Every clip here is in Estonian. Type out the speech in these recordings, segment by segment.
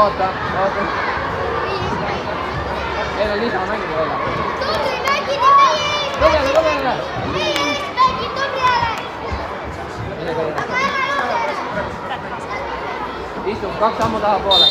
oota. Meil on lisamängida välja. Tubli mängida meie ees! Lugele! Meie ees mängid tubli ära! Istung 2 sammu tahapoole.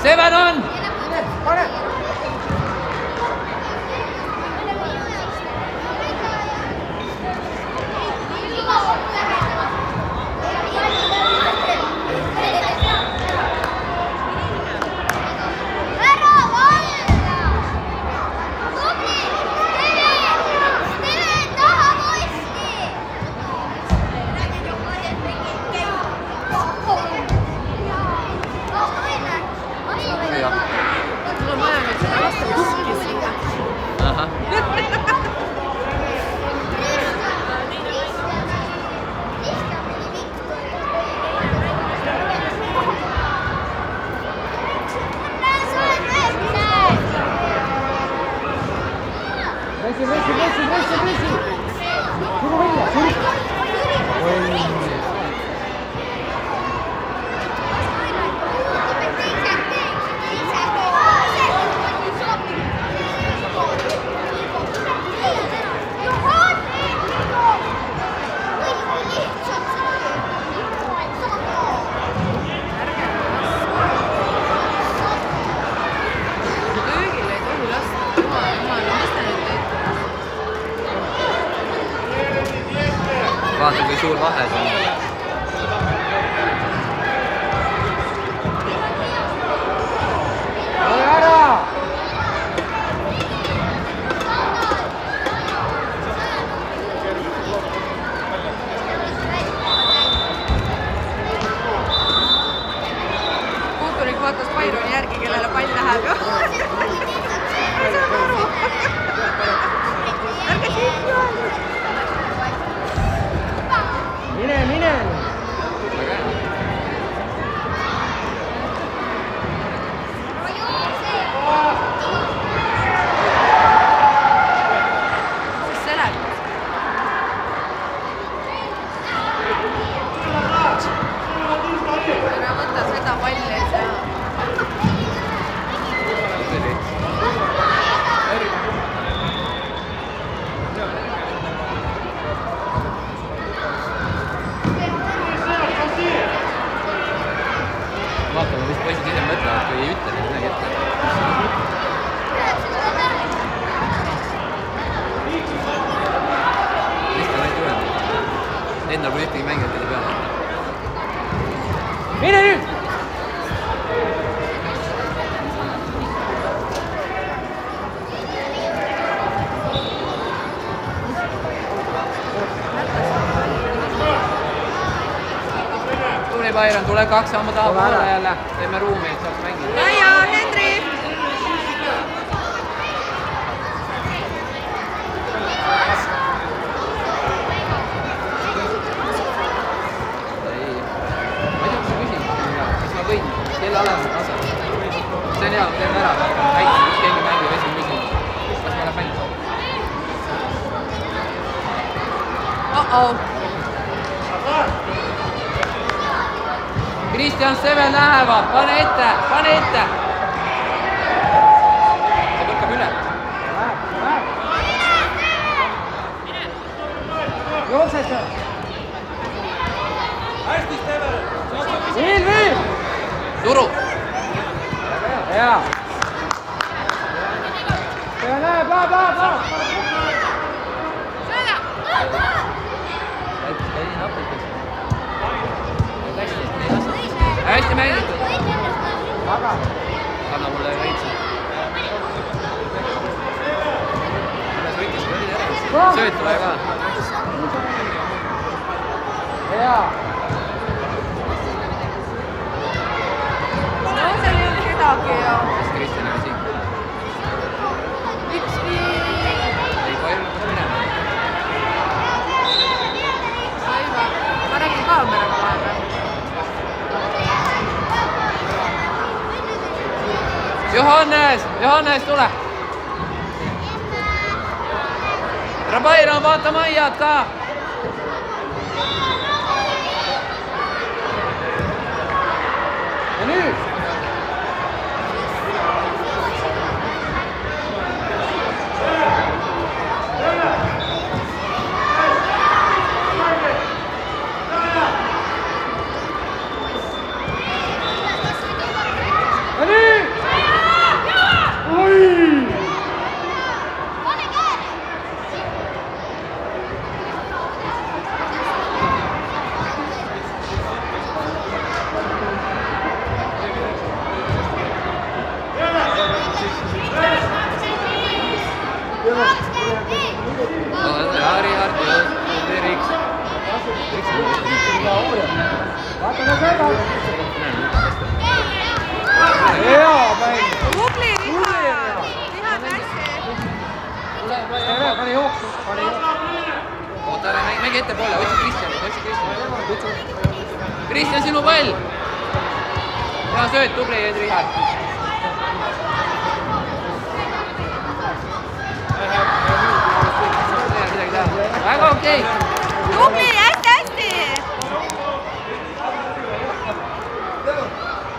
Seven on! Vaata, kui suur vahe see on. Ole ära! Puuturik vaatas Bayroni järgi, kellele pall läheb ju. Ma saan aru. Ärge siin juhanud. Mine! Siis seleb. Ära võta seda palli, et see... Vaatame, mis poisid ise mõtlevad, kui ei ütle neid midagi ette. Mis ta neid juhendab? Endal pole ühtegi mängijat, keda peale. Mine nüüd! Bayern, tule 2 sammu tahapoole jälle. Teeme ruumi, et saaks mängida. Ja, Henri! Ma ei tea, kas sa küsid, kas ma võin kelle alema tasa. See on hea, teeme ära. Väikse, kus keegi mängib esimene küsimus. Kas me läheb mängida? Oh-oh. Kristjan Seven lähevad, pane ette! See võtkab üle. Jookse seal! Hästi, Steven! Ilvi! Turu! Hea! Sõna! hästi mängitud. Anna mulle veits. Alles võitis ka oli ära. Sööt tuleb ka. Hea. No seal ei olnud kedagi ju. Siis Kristjan oli siin. 1-5. Ei palju lõpuks minema. Aiva. Ma räägin kaameraga vahepeal. Johannes, tule! Rabaira, vaata Maiad ka! Ja nüüd! Ja nüüd! Tubli, Rihan hästi. Oota, ära mängi ettepoole, otsi Kristjani. Kristjan, sinu pall! Hea sööt, tubli, Rihan. Väga okei. Tubli, hästi.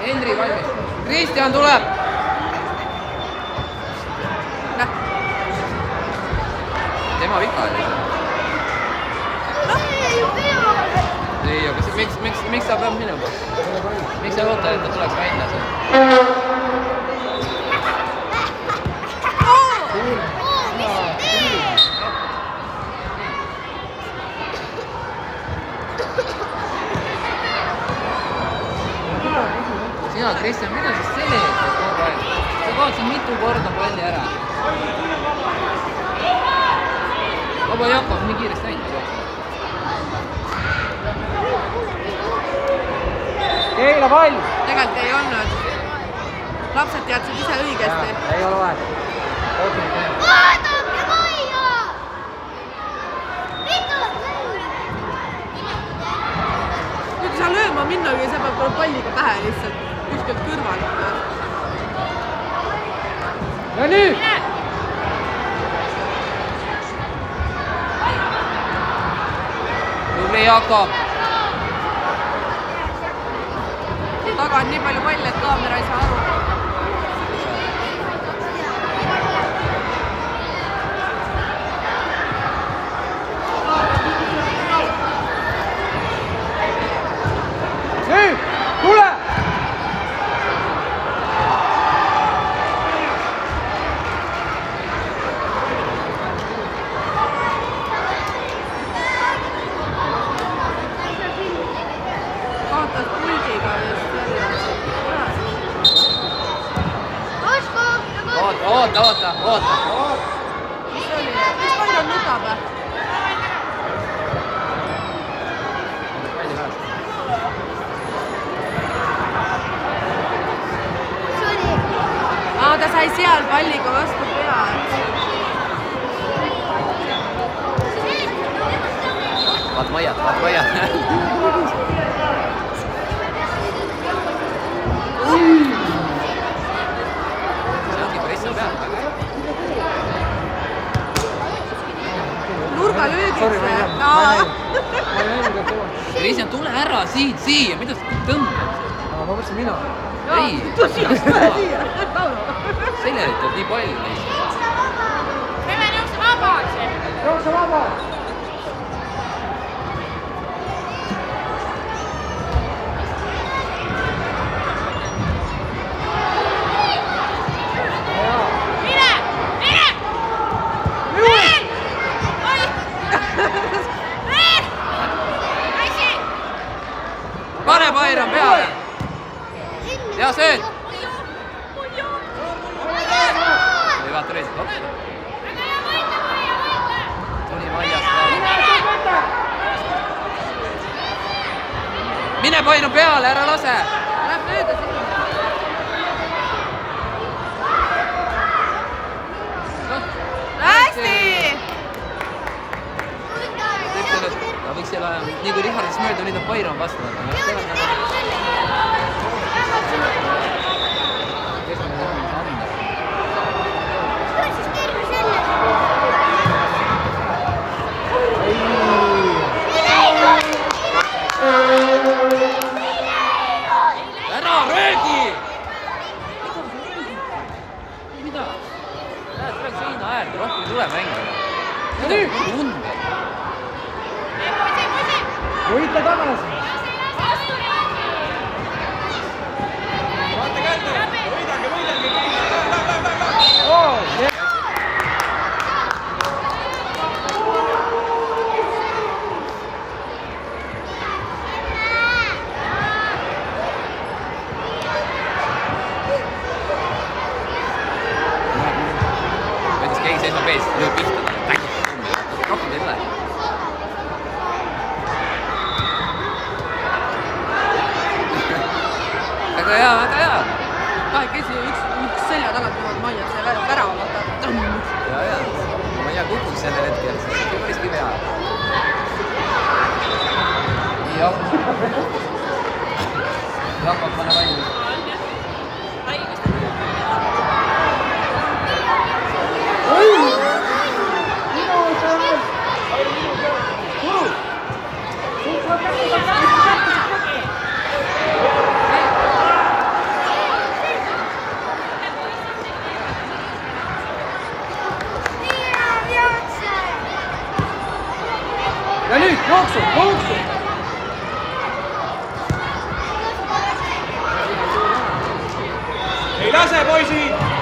Hendri valmis. Kristjan tuleb. Tema vika oli see. Ei, aga miks ta peab minema? Miks sa lootad, et ta tuleks välja seal? Sina, Kristjan, mida sa seletas kogu aeg? Sa kaotsid mitu korda palli ära. Vaba Jakob nii kiiresti näinud jooksma. Keila pall! Tegelikult ei olnud. Lapsed teadsid ise õigesti. Ei ole vahet. Vaadake Maia! Kui sa lööma minnagi, sa pead tuleb palliga pähe lihtsalt. Kuskilt kõrvalt. Ja nüüd! Tubli Jakob. Taga on nii palju palle, et kaamera ei saa aru. Nüüd! Tule! Kaotas puldiga just jälle. Oota. Mis oli? Mis Kairon nutab? Palli pärast. Ta sai seal palliga vastu pead. Vaat Maiat. See ongi Kristjan peal. Nurgalöögiks. Kristjan, tule ära siia, mida sa tõmbad? Ma mõtlesin mina. Ei. Sellerit on nii palju neid. Jookse vaba! Pane Bairon peale! reaalselt lapsi. tuli Maiast ka. mine painu peale, ära lase. Läheb mööda sinna. Hästi! ta võiks selle aja, nii kui Richardist mööda, nüüd on Byron vastu. ära röögi! mida? Lähed praegu seina äärde, rohkem ei tule mängida. mida on unge? Võita tagasi. keegi seisab ees, lööb pihta talle. rohkem ei tule. väga hea, väga hea. Kahekesi üks selja tagant tulevad Maiad see värava vaata. ja. ma ei tea, kukkus sellel hetkel, see oli päris kive hea. nii, jah. rahvad pane valmis. Ja nüüd jooksu, jooksu! Ei lase, poisid!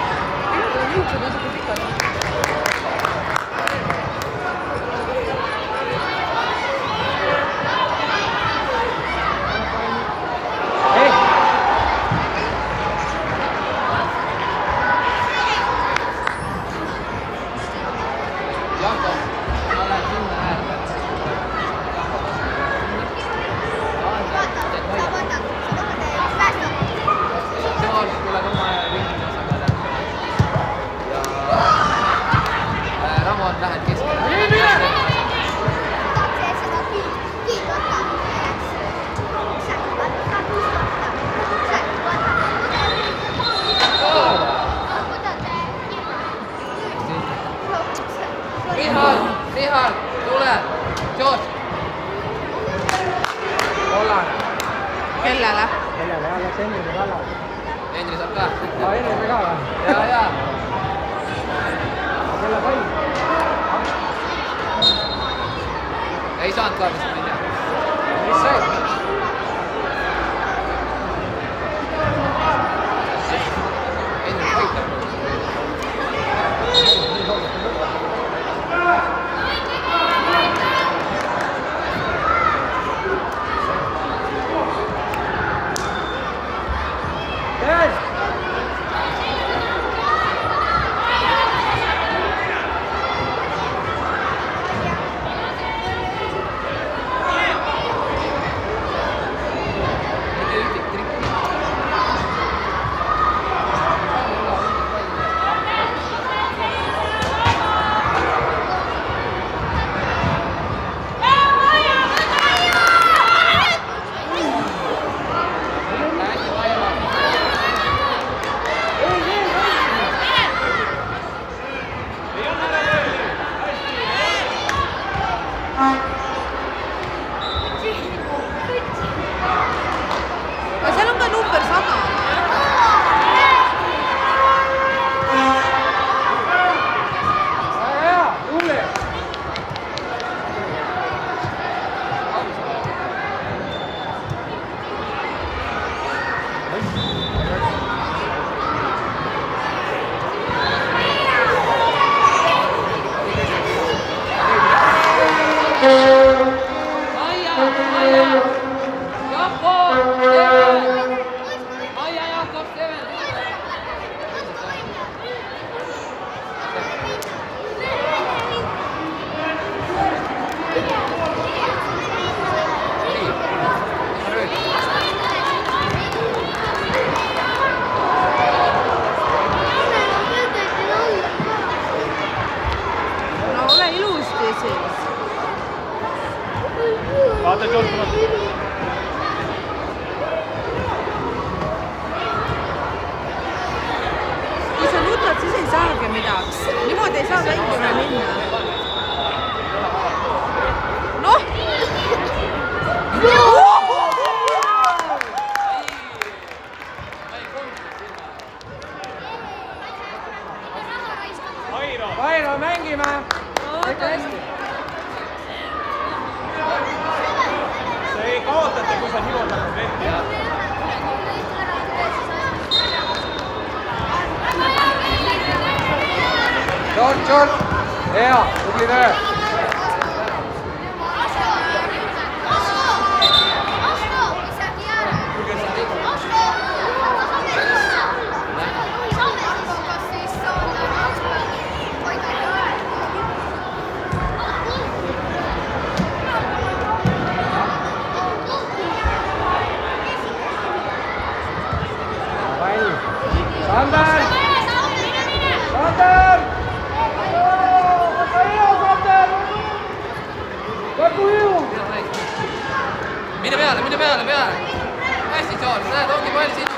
Lähed keskele. Richard, tule! George! Kollane. Kellele? Kellele? Läks Henrile kallale. Henri saab ka. Henrile ka või? ja. Kelle pall? ei saanud ka vist, ma ei tea. Mis see? Henri võitleb. saagi midagi. Niimoodi ei saa mängima minna. Noh! Vairo, mängime! Ikka hästi! See ei kaotate, kui sa niimoodi hakkad vehkima. Short! Hea, tubli töö! Sander! Sander! Mine peale! Hästi, George, näed, ongi pall siin.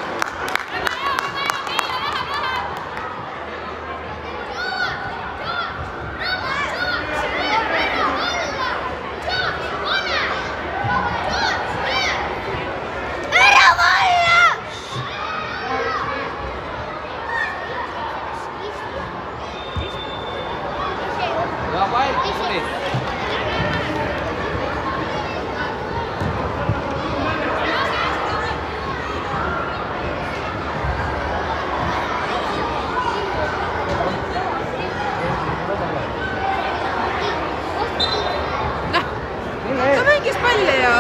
Hea pall, tubli. Ta mängis palli ja...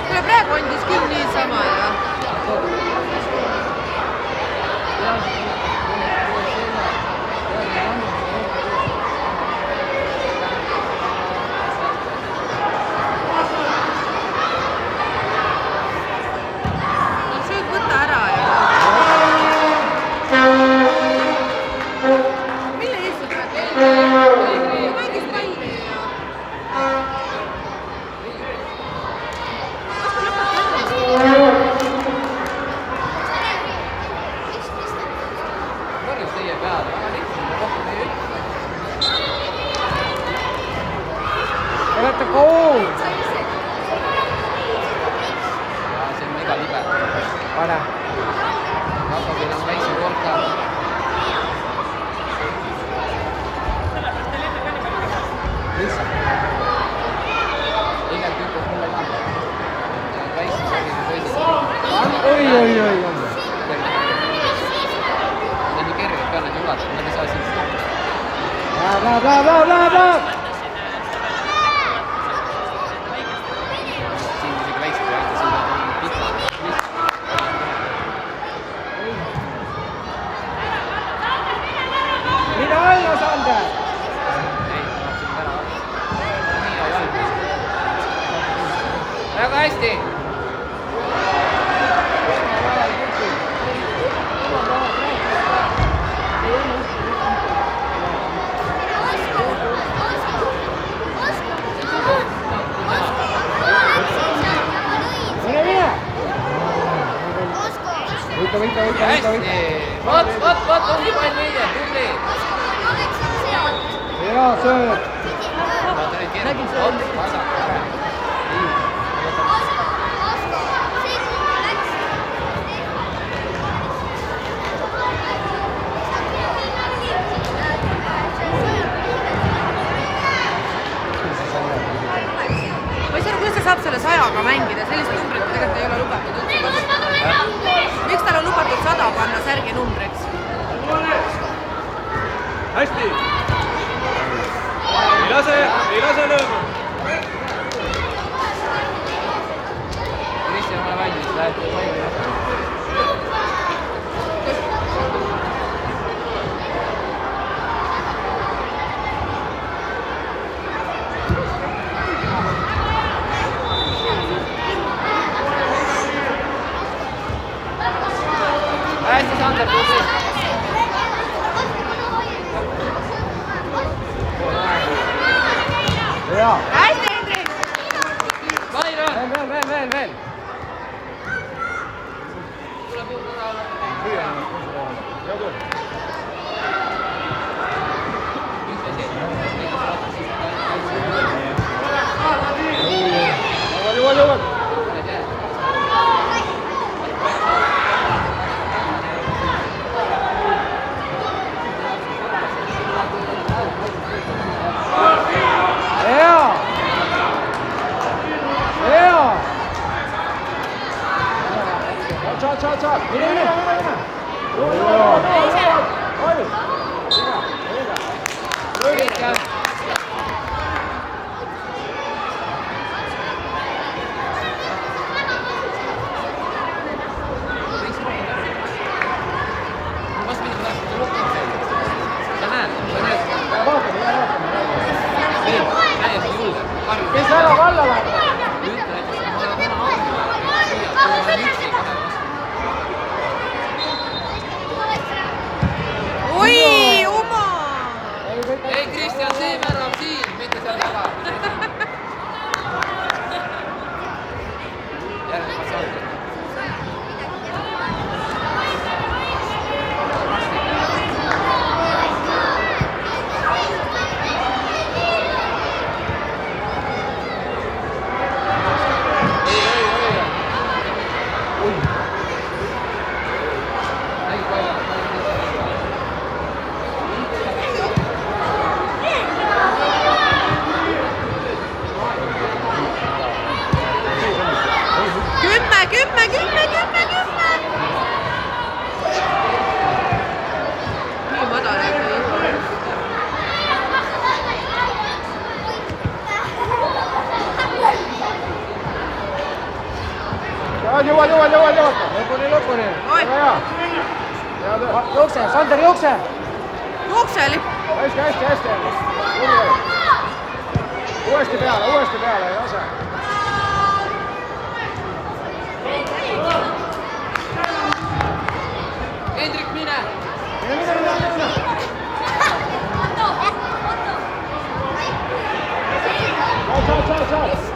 Kuule, praegu andis küll niisama ja... Olete kool! See on mega libe. Pane! Rakobil on väiksem korka. Lihtsalt! Eile tükkas mulle libe. Väiksem korki kui poisid. Oi! See on nii kergelt peale jõuada, nad ei saa siis. Läheb! Siin isegi väiksem ei aita, siin on pikk. Mine alla, Sander! Ei, tahab siin ära. Nii hea valmis. Väga hästi! Võita! Hästi! Vot, ongi pall meie, tubli! Hea sööd! Nägin see on vasak, ära. Ma ei saa, kuidas ta saab selle 100-ga mängida, sellist numbrit tegelikult ei ole lubatud üldse. Miks tal on lubatud 100 panna särgi numbriks? Hästi! Ei lase lööma! Kristjan, ole valmis, lähed palli vastu. Hästi, Sander, tubli! Hea! saad. Mine. Kristjan. Kes ära valla läheb? oi, oma! Ei, Kristjan, see värab siin, mitte seal taga. Järgmine ma saan. nii madal Jõua. Lõpuni. Oi. Väga hea. Jookse, Sander, jookse. jookse lipp. Hästi. Uuesti peale, ei lase. Hendrik, mine! Mine. Saad.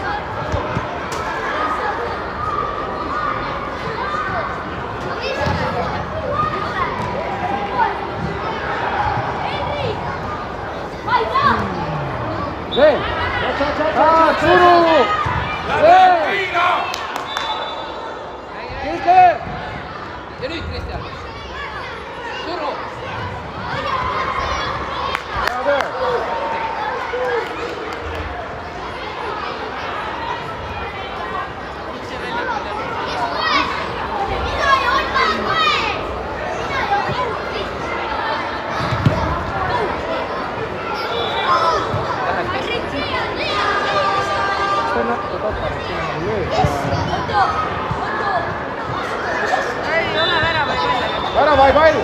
Veel. Saad, suru. Veel. Kiste. Ja nüüd, Kristjan! Suru! Hea töö. Natuke toppanud, siin on lööd. ei ole väravaid välja. Värava ei pall.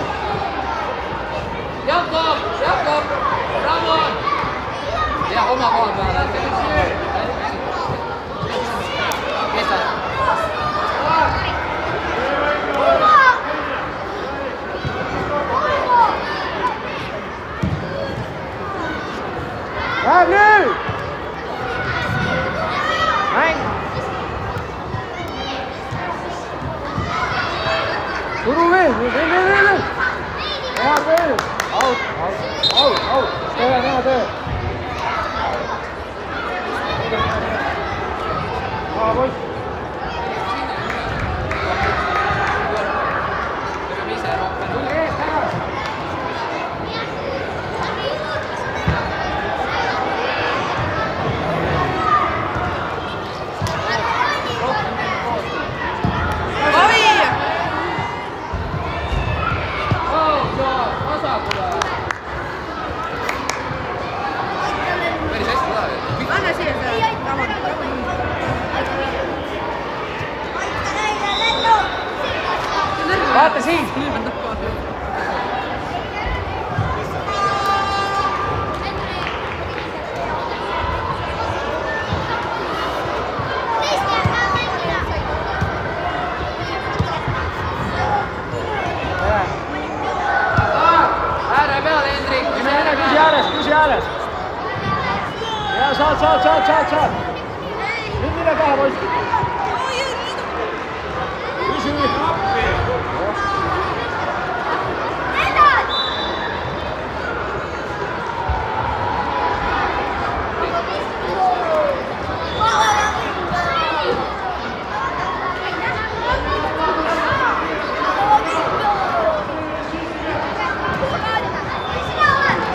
Jakob! Ramon! Ja oma koha peale. Kes on? Läheb nüüd. Mäng. Suru veel. Hea töö. Out. Hea töö. Poiss. Tule eest ära. anna siia see Vaata siin. Ääre peale, Hendrik! Küsi ääres. Ja saad. Nüüd mine taha, poiss. Küsi.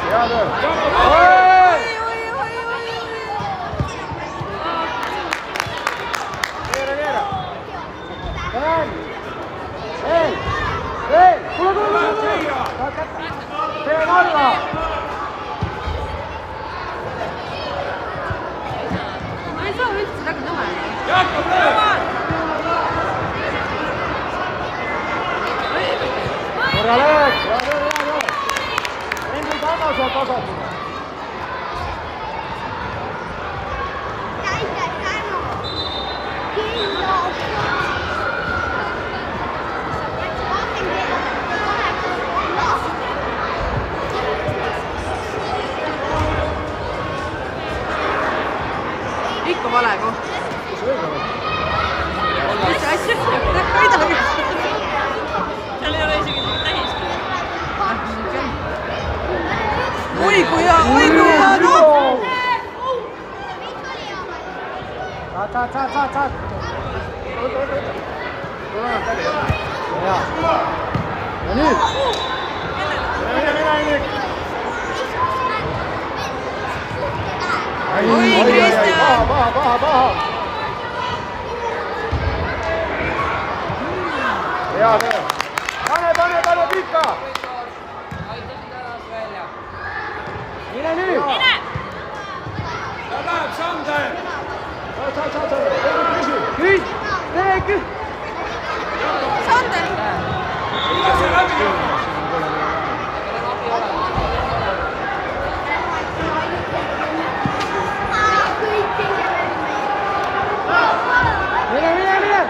Hea töö. korra löök, hea töö. Endri taga saab tasandada. ikka vale koht. Mis õige on? Mis asja? Midagi. seal ei ole isegi mingit tähist. Oi kui hea, noh! Saad. Hea. Ja nüüd? Mine, Henrik! Oi, Kristjan! Paha! Hea töö! Pane pikka! Mine nüüd! Läheb Sander! Saad! Küs! Tee küs! Sander! Kuidas see läbi on? Mine!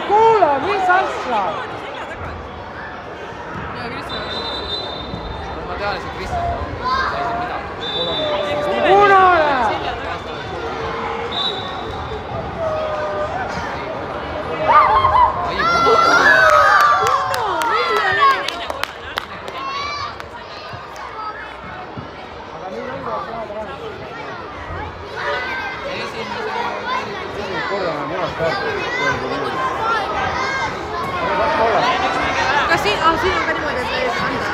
Kuule, mis asja? Ja Kristjan. Ma tean, et see Kristjan sai siin midagi. Punane! Ai, punane! Aga nii on ka saada raha. Korra on munast kaarti. Kas siin on ka niimoodi, et ees anda?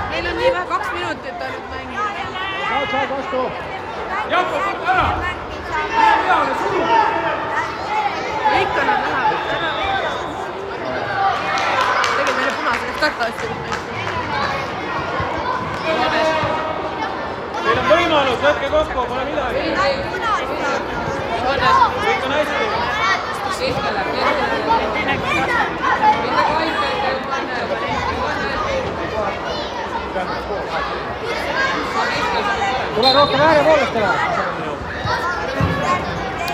Meil on nii vähe 2 minutit ainult mängida. Saad vastu. Jakob, võta ära! Peale suru! Ja ikka nad lähevad ära. Tegid meile punaseks tagasi. Teil on võimalus, võtke kokku, pole midagi. Kõik on hästi. Keskele. Tule rohkem äärepoolestele.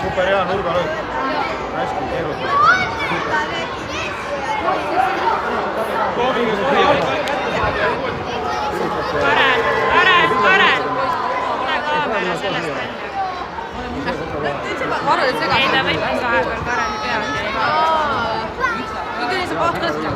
Super hea nurgalõõk. Hästi keeruline. Koobingas oli jalg. Karen! Tule kaamera sellest välja. Varro oli Ei, ta segasem. võttis vahepeal Kareni pealt ja ei vaadanud. Nüüd oli see koht tõsta.